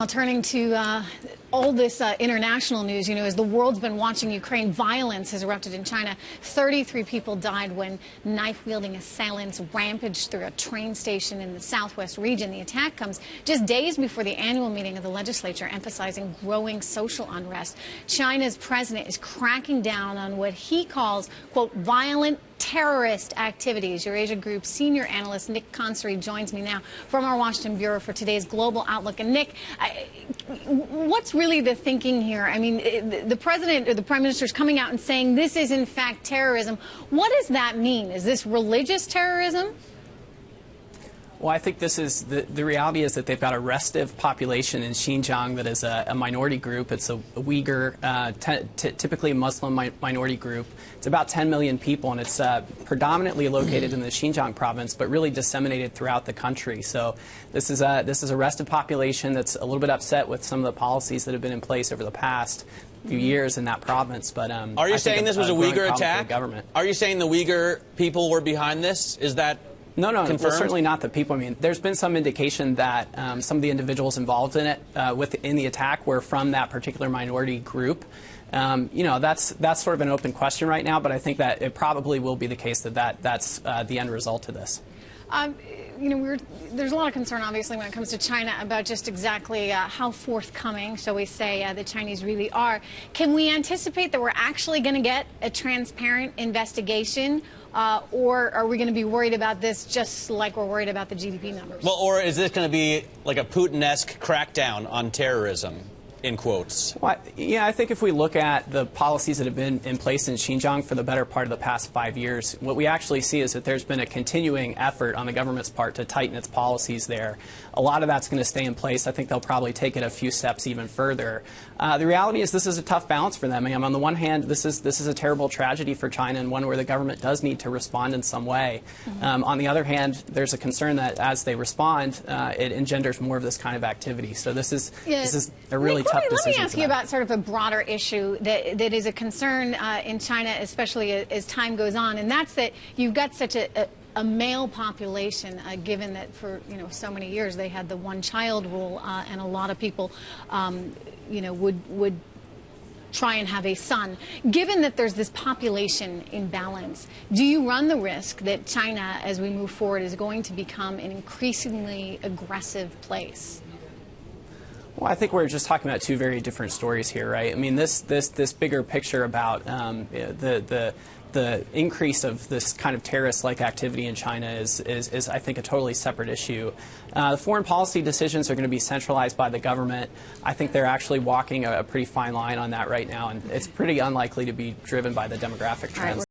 Turning to all this international news, as the world's been watching Ukraine, violence has erupted in China. 33 people died when knife-wielding assailants rampaged through a train station in the southwest region. The attack comes just days before the annual meeting of the legislature, emphasizing growing social unrest. China's president is cracking down on what he calls, quote, violent terrorist activities. Eurasia Group senior analyst Nick Consonery joins me now from our Washington bureau for today's Global Outlook. And Nick, what's really the thinking here? I mean, the president or the prime minister is coming out and saying this is in fact terrorism. What does that mean? Is this religious terrorism? Well, I think this is the reality is that they've got a restive population in Xinjiang that is a minority group. It's a Uyghur, typically a Muslim minority group. It's about 10 million people, and it's predominantly located in the Xinjiang province, but really disseminated throughout the country. So this is a restive population that's a little bit upset with some of the policies that have been in place over the past few years in that province. But are you saying this was a Uyghur attack? Are you saying the Uyghur people were behind this? Is that No, well, certainly not the people. I mean, there's been some indication that some of the individuals involved in it, in the attack, were from that particular minority group. That's sort of an open question right now, but I think that it probably will be the case that's the end result of this. There's a lot of concern, obviously, when it comes to China about just exactly how forthcoming, shall we say, the Chinese really are. Can we anticipate that we're actually going to get a transparent investigation, or are we going to be worried about this just like we're worried about the GDP numbers? Well, or is this going to be like a Putin-esque crackdown on terrorism? In quotes. Well, yeah, I think if we look at the policies that have been in place in Xinjiang for the better part of the past 5 years, what we actually see is that there's been a continuing effort on the government's part to tighten its policies there. A lot of that's going to stay in place. I think they'll probably take it a few steps even further. The reality is this is a tough balance for them. I mean, on the one hand, this is a terrible tragedy for China, and one where the government does need to respond in some way. On the other hand, there's a concern that as they respond, it engenders more of this kind of activity. So this is a really tough decision. Let me ask you about sort of a broader issue that is a concern in China, especially as time goes on, and that's that you've got such a male population, given that for so many years they had the one-child rule, and a lot of people would try and have a son. Given that there's this population imbalance, do you run the risk that China, as we move forward, is going to become an increasingly aggressive place? Well, I think we're just talking about two very different stories here, right? I mean, this bigger picture about the increase of this kind of terrorist-like activity in China is I think, a totally separate issue. The foreign policy decisions are going to be centralized by the government. I think they're actually walking a pretty fine line on that right now, and it's pretty unlikely to be driven by the demographic trends.